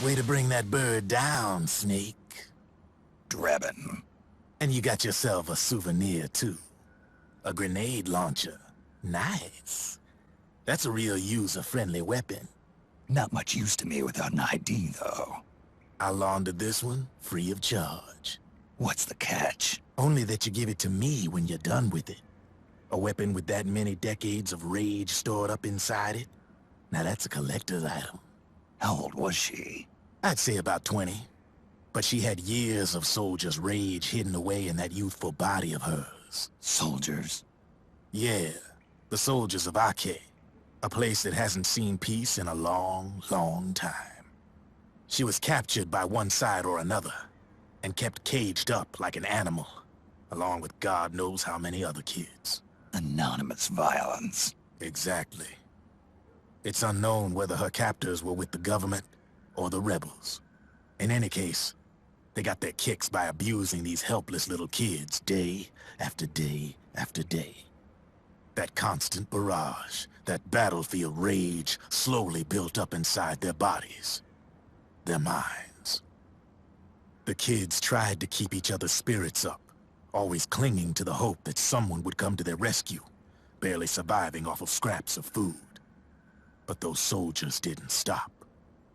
Way to bring that bird down, Snake. Drabbin. And you got yourself a souvenir, too. A grenade launcher. Nice. That's a real user-friendly weapon. Not much use to me without an ID, though. I'll launder this one free of charge. What's the catch? Only that you give it to me when you're done with it. A weapon with that many decades of rage stored up inside it? Now that's a collector's item. How old was she? I'd say about 20. But she had years of soldiers' rage hidden away in that youthful body of hers. Soldiers? Yeah, the soldiers of Ake. A place that hasn't seen peace in a long, long time. She was captured by one side or another, and kept caged up like an animal, along with God knows how many other kids. Anonymous violence. Exactly. It's unknown whether her captors were with the government or the rebels. In any case, they got their kicks by abusing these helpless little kids day after day after day. That constant barrage, that battlefield rage slowly built up inside their bodies, their minds. The kids tried to keep each other's spirits up, always clinging to the hope that someone would come to their rescue, barely surviving off of scraps of food. But those soldiers didn't stop.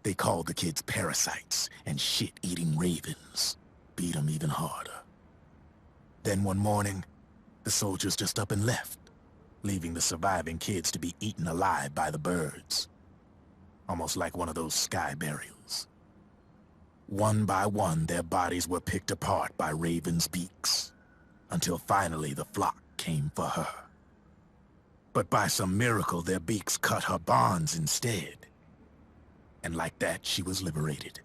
They called the kids parasites and shit-eating ravens, beat them even harder. Then one morning, the soldiers just up and left, leaving the surviving kids to be eaten alive by the birds. Almost like one of those sky burials. One by one, their bodies were picked apart by ravens' beaks, until finally the flock came for her. But by some miracle, their beaks cut her bonds instead. And like that, she was liberated.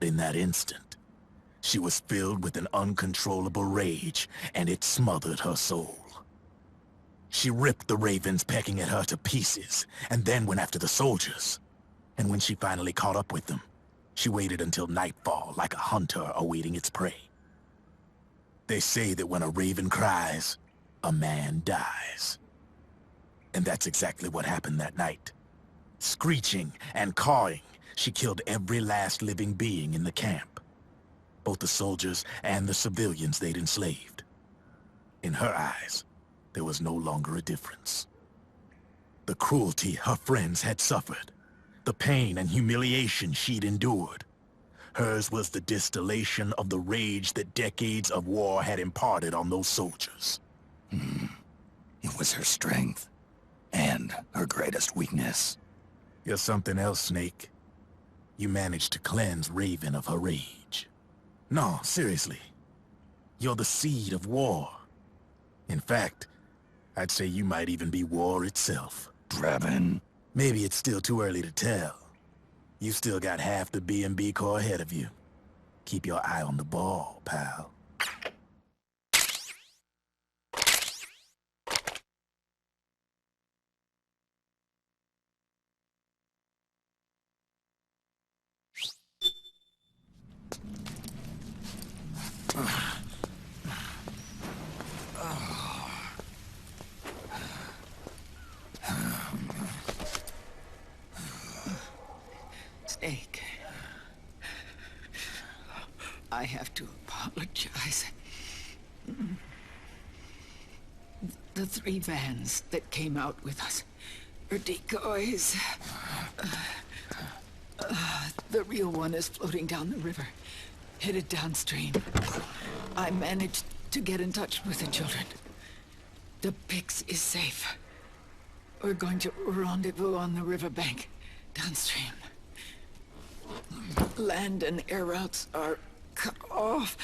In that instant, she was filled with an uncontrollable rage, and it smothered her soul. She ripped the ravens pecking at her to pieces, and then went after the soldiers. And when she finally caught up with them, she waited until nightfall like a hunter awaiting its prey. They say that when a raven cries, a man dies. And that's exactly what happened that night. Screeching and cawing, she killed every last living being in the camp. Both the soldiers and the civilians they'd enslaved. In her eyes, there was no longer a difference. The cruelty her friends had suffered, the pain and humiliation she'd endured. Hers was the distillation of the rage that decades of war had imparted on those soldiers. It was her strength. And her greatest weakness. You're something else, Snake. You managed to cleanse Raven of her rage. No, seriously. You're the seed of war. In fact, I'd say you might even be war itself. Drabbin. Maybe it's still too early to tell. You still got half the B&B Corps ahead of you. Keep your eye on the ball, pal. Snake. I have to apologize. The 3 vans that came out with us are decoys. The real one is floating down the river, headed downstream. I managed to get in touch with the children. The Pix is safe. We're going to rendezvous on the riverbank, downstream. Land and air routes are cut off.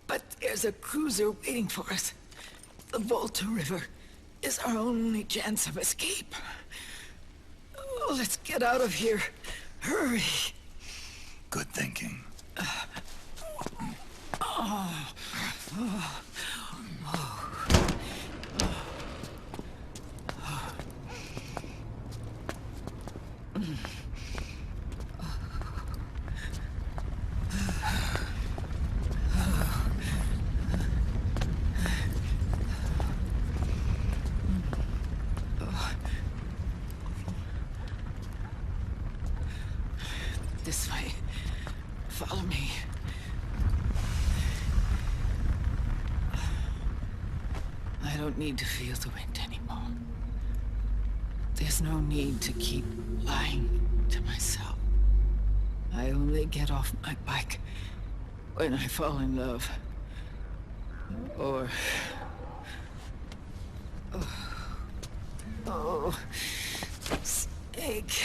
But there's a cruiser waiting for us. The Volta River is our only chance of escape. Let's get out of here. Hurry. Good thinking. This way. Follow me. I don't need to feel the wind anymore. There's no need to keep lying to myself. I only get off my bike when I fall in love. Or... Oh, Snake.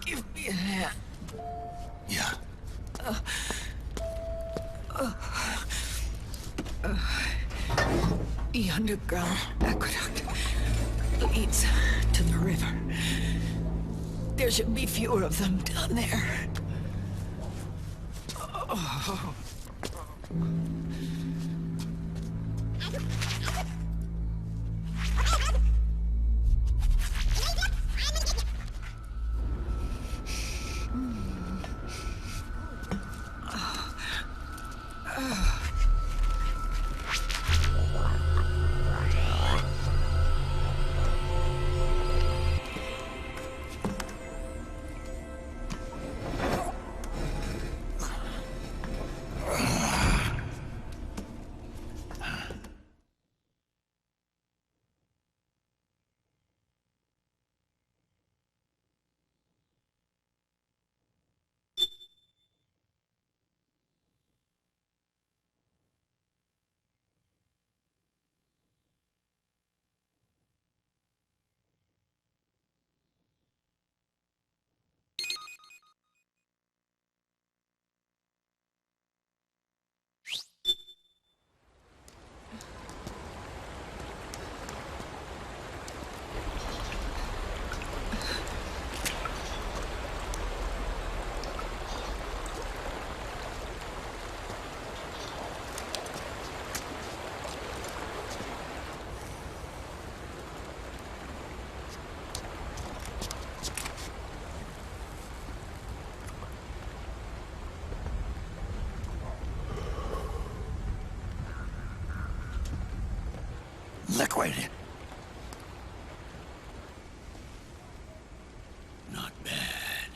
Give me a hand. Yeah. The underground aqueduct leads to the river. There should be fewer of them down there. Oh. Liquid. Not bad.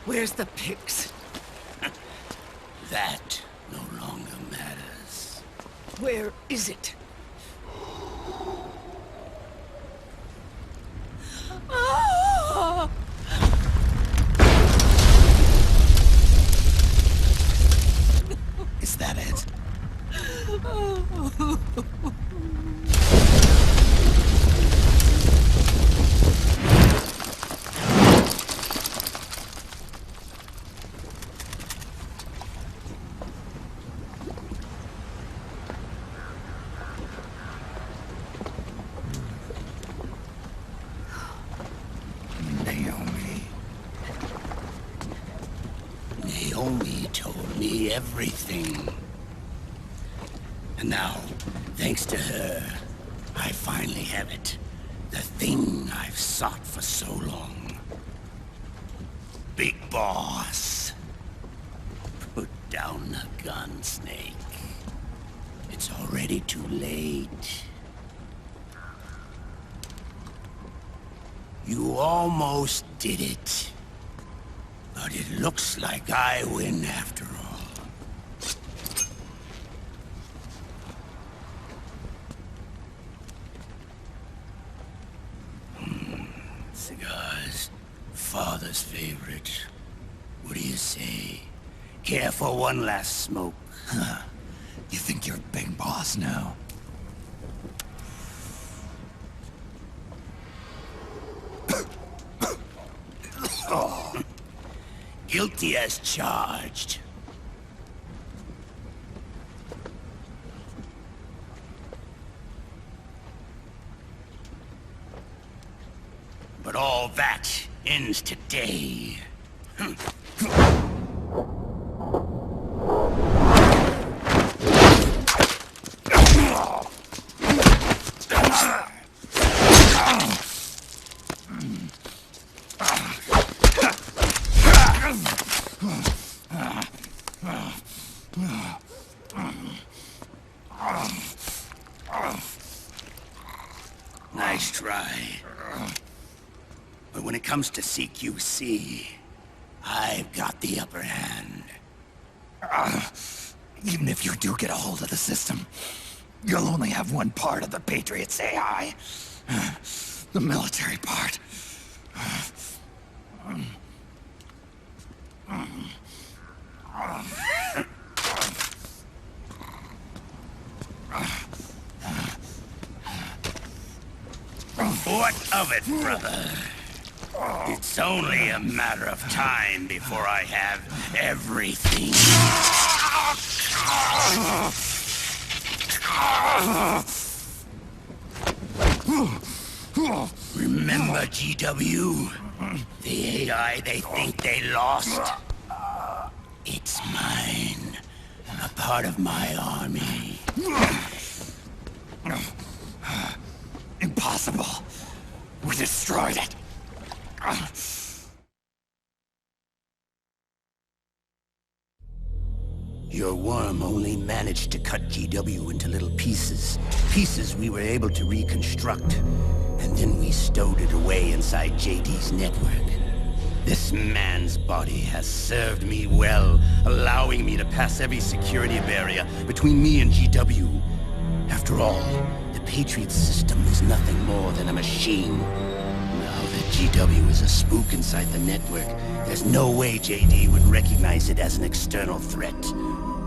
Where's the pigs? That no longer matters. Where is it? Ah! Is that it? Naomi told me everything. And now, thanks to her, I finally have it. The thing I've sought for so long. Big Boss. Put down the gun, Snake. It's already too late. You almost did it. But it looks like I win after all. Cigars. Father's favorite. What do you say? Care for one last smoke? Huh. You think you're Big Boss now? Oh. Guilty as charged. But all that ends today. Nice try. But when it comes to CQC, I've got the upper hand. Even if you do get a hold of the system, you'll only have one part of the Patriots AI. The military part. What of it, brother? It's only a matter of time before I have everything. Remember, GW? The AI they think they lost? It's mine. A part of my army. Impossible. We destroyed it. Your worm only managed to cut GW into little pieces. Pieces we were able to reconstruct. And then we stowed it away inside JD's network. This man's body has served me well, allowing me to pass every security barrier between me and GW. After all, the Patriots system is nothing more than a machine. Now that GW is a spook inside the network, there's no way JD would recognize it as an external threat.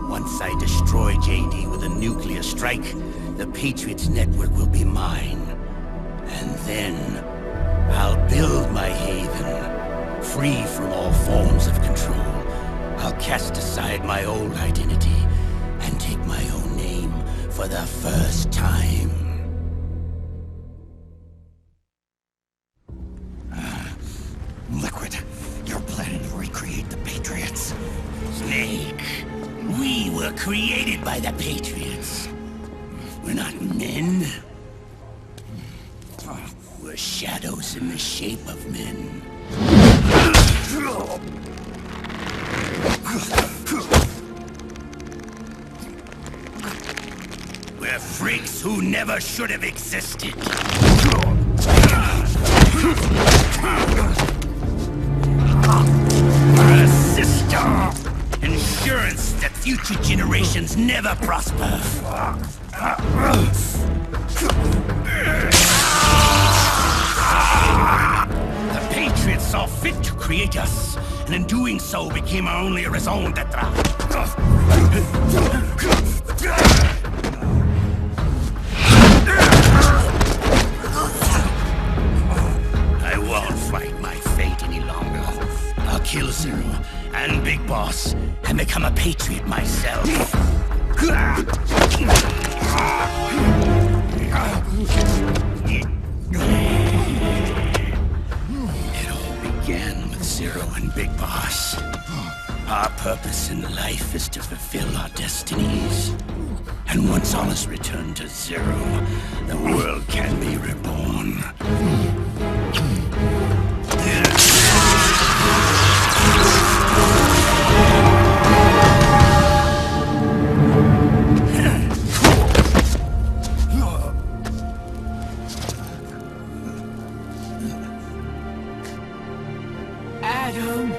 Once I destroy JD with a nuclear strike, the Patriots network will be mine. And then, I'll build my haven, free from all forms of control. I'll cast aside my old identity and take my own name for the first time. Liquid, you're planning to recreate the Patriots. Snake, we were created by the Patriots. We're not men. We're shadows in the shape of men. We're freaks who never should have existed. We're a system. Insurance that future generations never prosper. The Patriots saw fit to create us, and in doing so became our only raison d'etre. I won't fight my fate any longer. I'll kill Zero and Big Boss and become a Patriot myself. It all began with Zero and Big Boss. Our purpose in life is to fulfill our destinies. And once all is returned to Zero, the world can be reborn. Adam!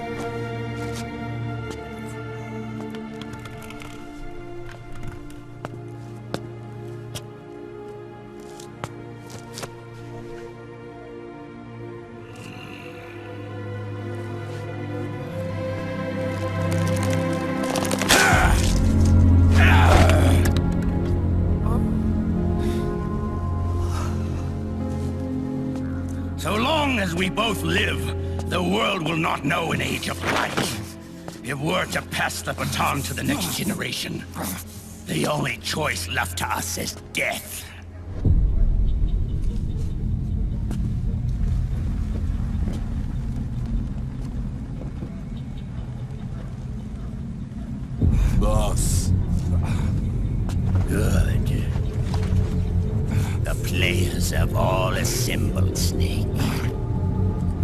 So long as we both live, the world will not know an age of light. If we're to pass the baton to the next generation, the only choice left to us is death. Boss. Good. The players have all assembled, Snake.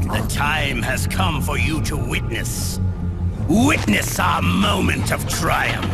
The time has come for you to witness our moment of triumph.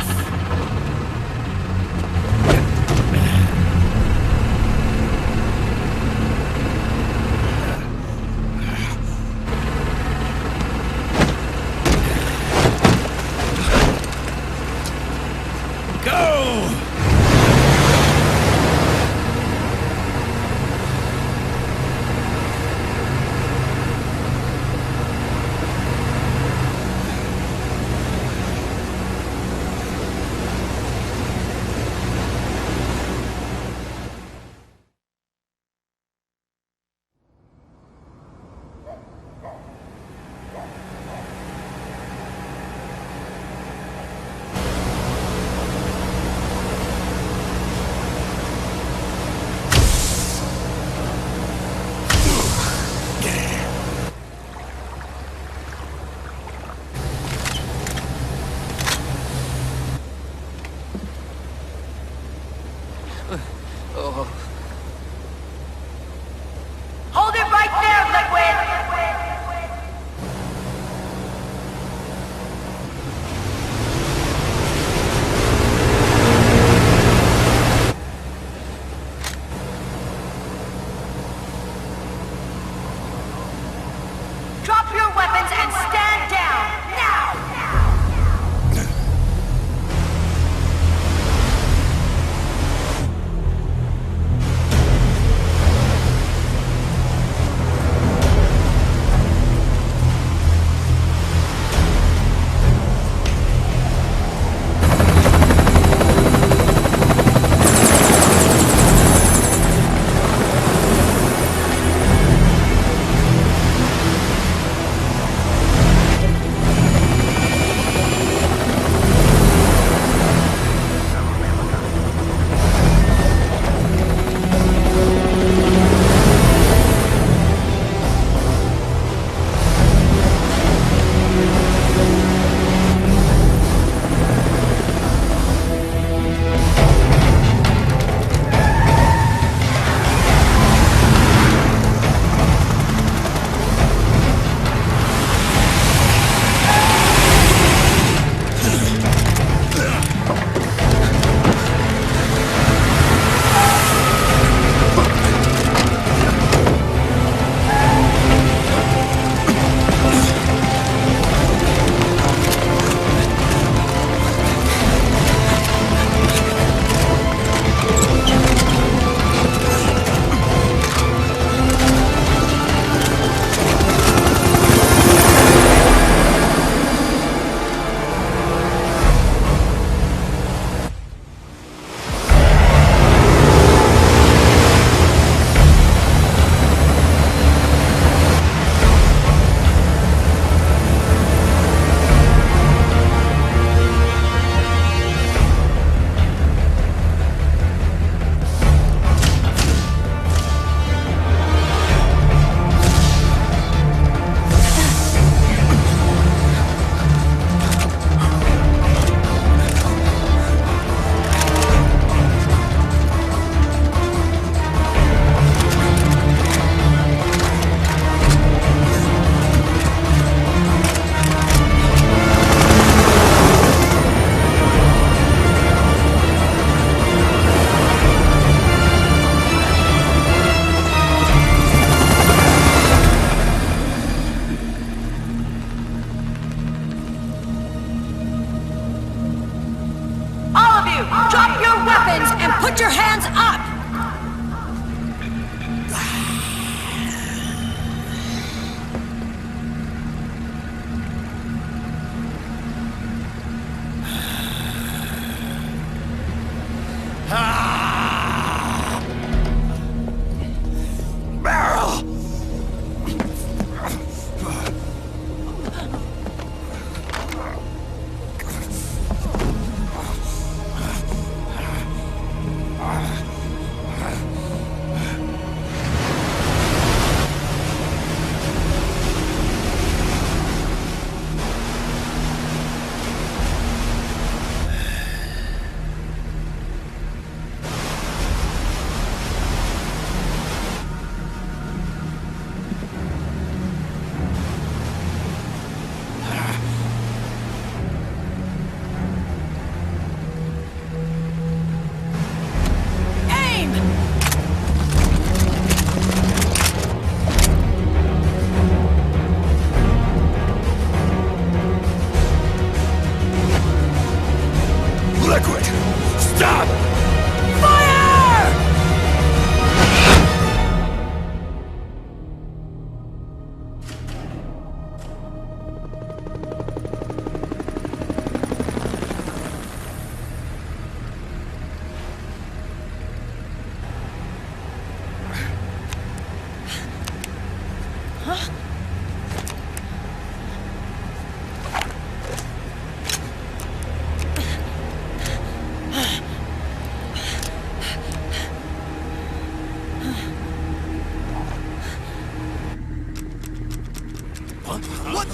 Put your hands up! Barrel! Aim! Liquid! Stop! Fire! What?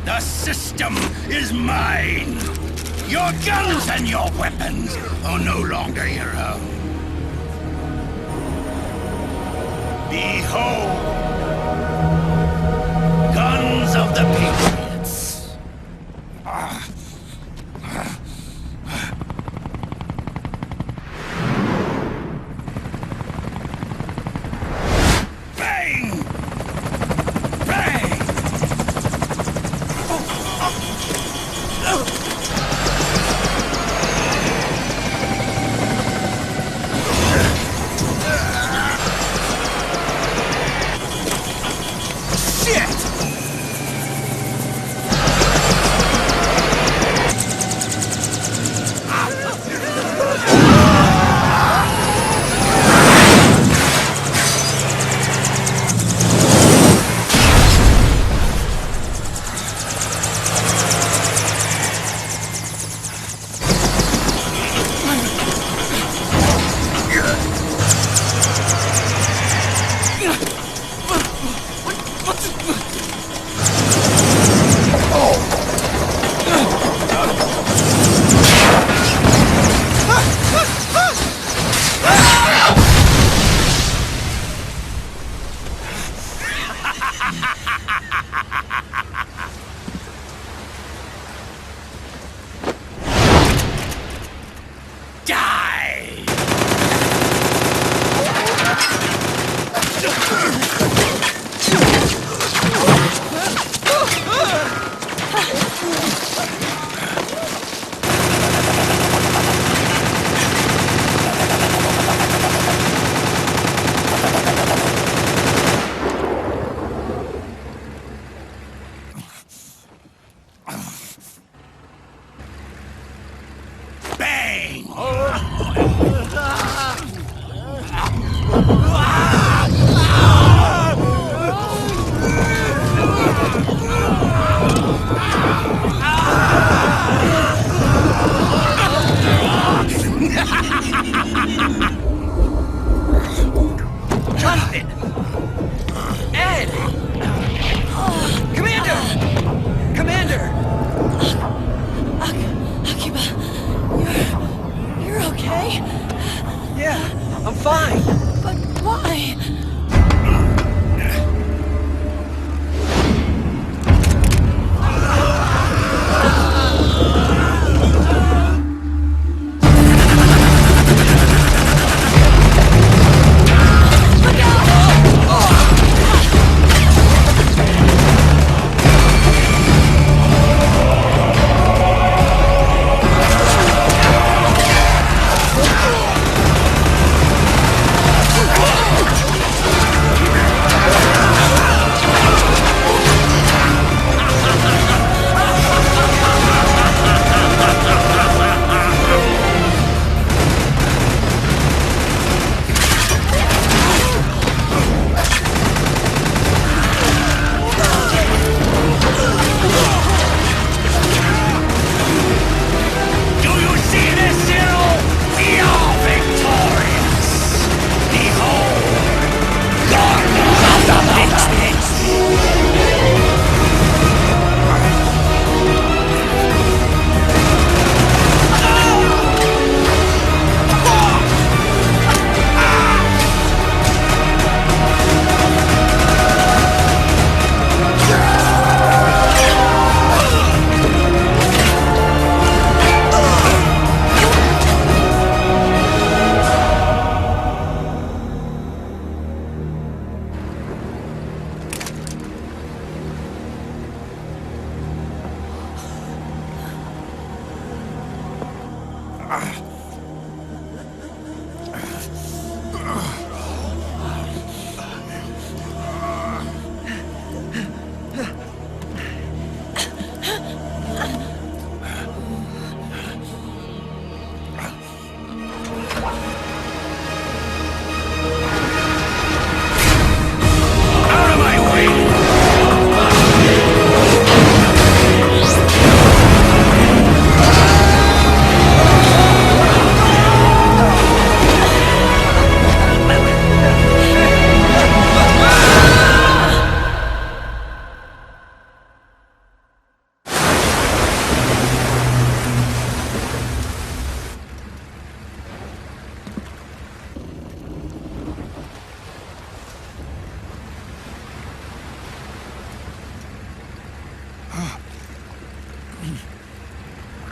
The system is mine! Your guns and your weapons are no longer your own. Behold! Guns of the Patriots! Bang! Bang! Shit!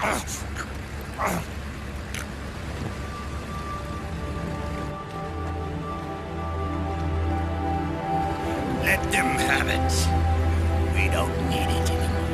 Let them have it. We don't need it anymore.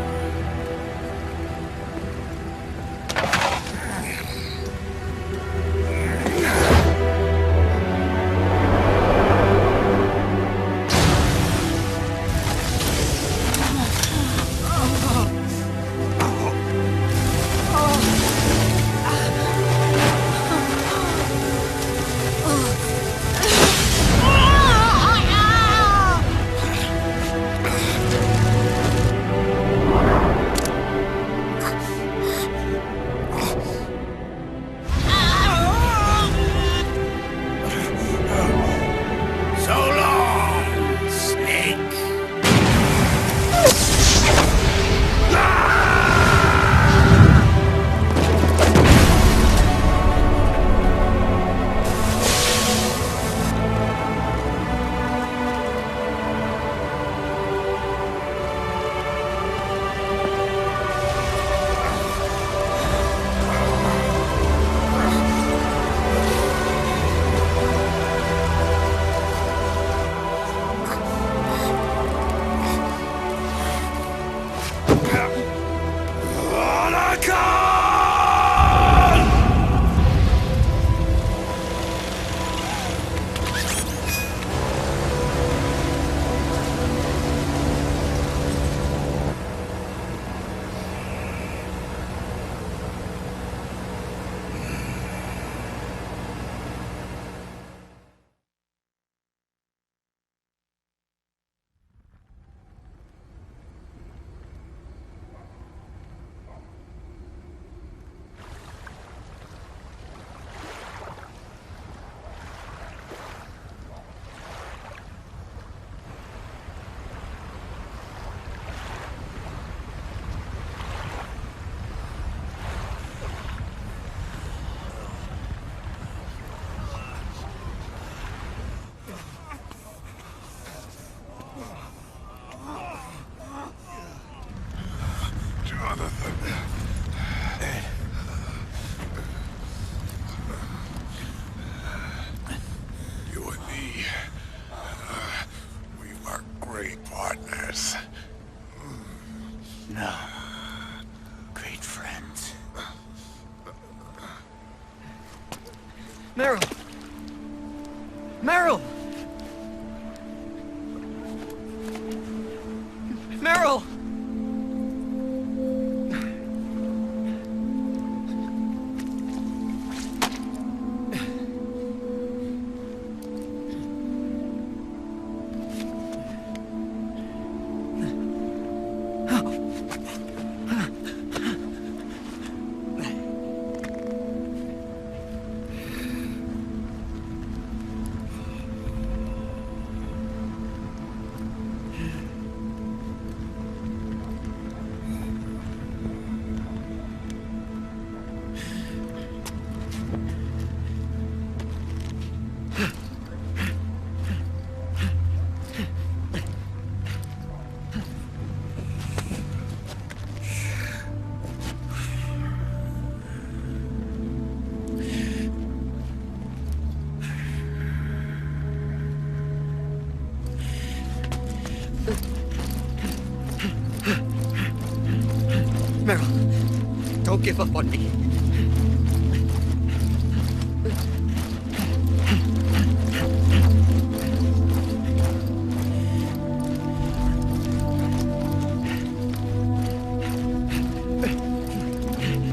No. Great friends. Meryl! Meryl! Meryl! Meryl, don't give up on me.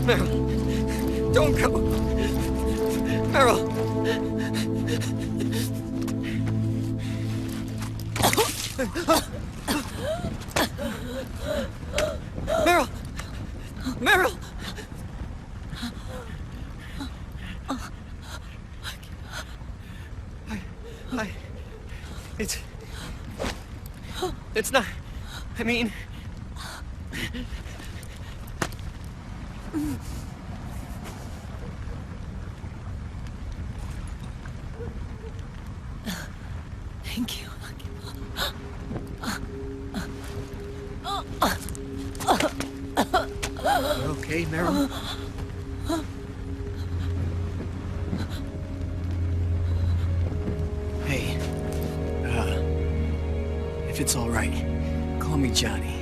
Meryl, don't go. Meryl. Meryl! Meryl! It's not... I mean... Thank you. You okay, Meryl? Hey, if it's all right, call me Johnny.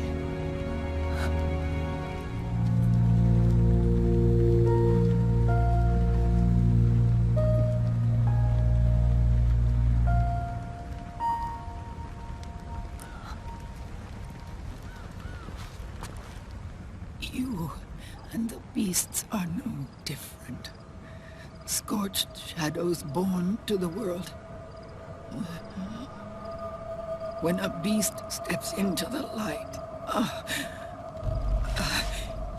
You and the beasts are no different. Scorched shadows born to the world. When a beast steps into the light,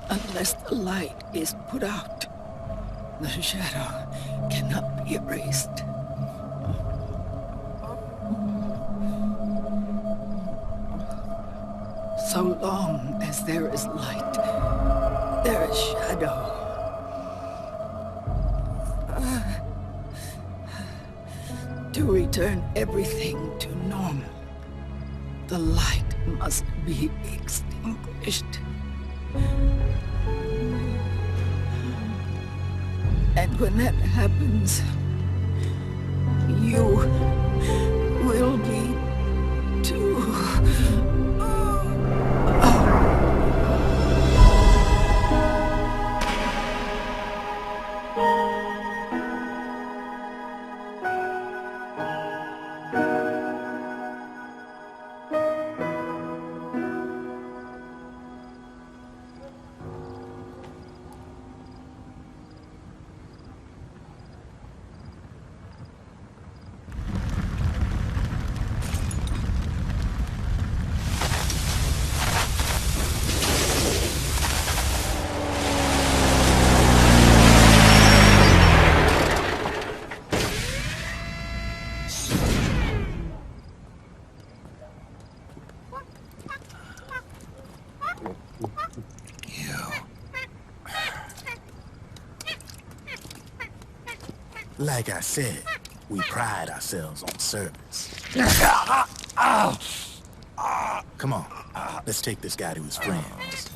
unless the light is put out, the shadow cannot be erased. So long as there is light, there is shadow. To return everything to normal, the light must be extinguished. And when that happens, you will be too. Like I said, we pride ourselves on service. Come on, let's take this guy to his friends.